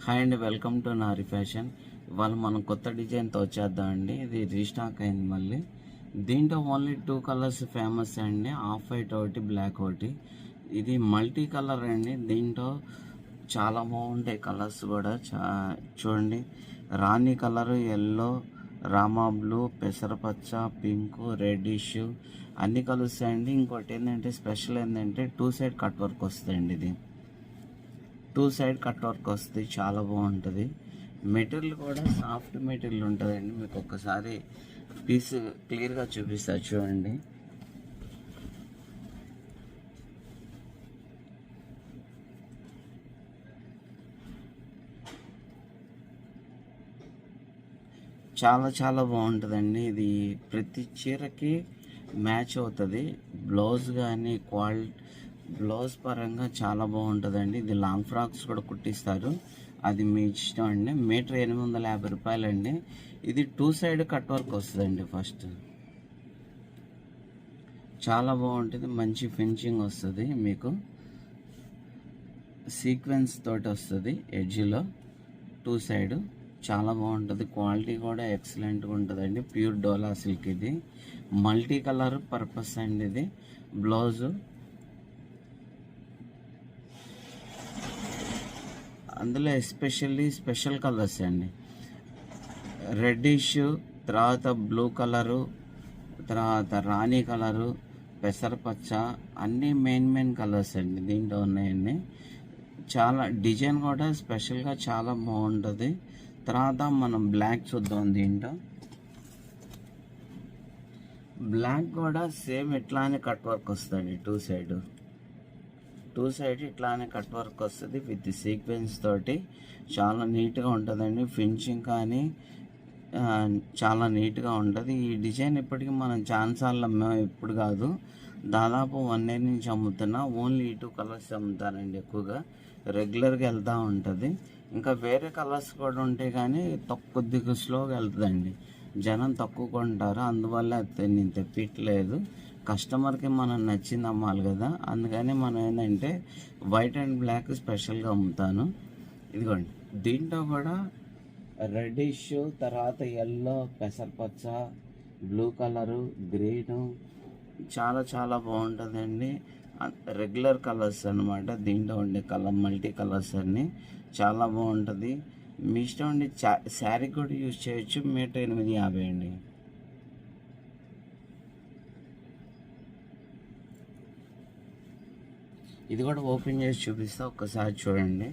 Hi అండి, welcome to Nari fashion. ఇవాళ మనం కొత్త డిజైన్తో వచ్చేద్దామండి. ఇది రీస్టాక్ అయింది మళ్ళీ. దీంట్లో ఓన్లీ 2 కలర్స్ ఫేమస్ అండి, ఆఫ్ వైట్ ఒకటి, బ్లాక్ ఒకటి. ఇది మల్టీ కలర్ అండి. దీంట్లో చాలా బాగుంటాయి కలర్స్ కూడా. చూడండి, రాణి కలరు, ఎల్లో, రామా బ్లూ, పెసరపచ్చ, పింక్, రెడ్డిష్ అన్నీ కలుస్తాయండి. ఇంకోటి ఏంటంటే స్పెషల్ ఏంటంటే 2 సైడ్ కట్ వర్క్ వస్తాయండి. ఇది 2 సైడ్ కట్ వర్క్ వస్తుంది, చాలా బాగుంటుంది. మెటీరియల్ కూడా సాఫ్ట్ మెటీరియల్ ఉంటుందండి. మీకు ఒక్కసారి పీస్ క్లియర్గా చూపిస్తా చూడండి. చాలా చాలా బాగుంటుందండి. ఇది ప్రతి చీరకి మ్యాచ్ అవుతుంది. బ్లౌజ్ కానీ బ్లౌజ్ పరంగా చాలా బాగుంటుందండి. ఇది లాంగ్ ఫ్రాక్స్ కూడా కుట్టిస్తారు, అది మీ ఇష్టం అండి. మీటర్ 850 రూపాయలండి. ఇది 2 సైడ్ కట్ వర్క్ వస్తుందండి. ఫస్ట్ చాలా బాగుంటుంది, మంచి ఫినిషింగ్ వస్తుంది. మీకు సీక్వెన్స్ తోటి వస్తుంది ఎడ్జ్లో 2 సైడ్. చాలా బాగుంటుంది, క్వాలిటీ కూడా ఎక్సలెంట్గా ఉంటుందండి. ప్యూర్ డోలా సిల్క్. ఇది మల్టీ కలర్ పర్పస్ అండి. ఇది బ్లౌజు, అందులో ఎస్పెషల్లీ స్పెషల్ కలర్స్ అండి. రెడ్డిష్, తర్వాత బ్లూ కలరు, తర్వాత రాణి కలరు, పెసరపచ్చ, అన్నీ మెయిన్ కలర్స్ అండి దీంట్లో ఉన్నాయండి. చాలా డిజైన్ కూడా స్పెషల్గా చాలా బాగుంటుంది. తర్వాత మనం బ్లాక్ చూద్దాం. దీంట్లో బ్లాక్ కూడా సేమ్ ఇట్లానే కట్ వర్క్ వస్తుంది. 2 సైడ్ ఇట్లానే కట్ వర్క్ వస్తుంది విత్ సీక్వెన్స్ తోటి. చాలా నీట్గా ఉంటుందండి. ఫినిషింగ్ కానీ చాలా నీట్గా ఉంటుంది. ఈ డిజైన్ ఇప్పటికీ మనం ఛాన్సాల్లో ఇప్పుడు కాదు, దాదాపు 1 ఇయర్ నుంచి అమ్ముతున్నా. ఓన్లీ ఈ 2 కలర్స్ అమ్ముతారండి ఎక్కువగా. రెగ్యులర్గా వెళ్తూ ఉంటుంది. ఇంకా వేరే కలర్స్ కూడా ఉంటాయి కానీ కొద్దిగా స్లోగా వెళ్తుందండి. జనం తక్కువ కొంటారు, అందువల్ల నేను తెప్పించలేదు. కస్టమర్కి మనం నచ్చింది అమ్మాలి కదా, అందుకని మనం ఏంటంటే వైట్ అండ్ బ్లాక్ స్పెషల్గా అమ్ముతాను. ఇదిగోండి, దీంట్లో కూడా రెడ్డిష్, తర్వాత ఎల్లో, పెసరపచ్చ, బ్లూ కలరు, గ్రీను చాలా చాలా బాగుంటుందండి. రెగ్యులర్ కలర్స్ అనమాట దీంట్లో ఉండే మల్టీ కలర్స్ అన్నీ. చాలా బాగుంటుంది, మీ ఇష్టం అండి. శారీ కూడా యూజ్ చేయొచ్చు. మీటర్ 850 అండి. ఇది కూడా ఓపెన్ చేసి చూపిస్తా, ఒక్కసారి చూడండి.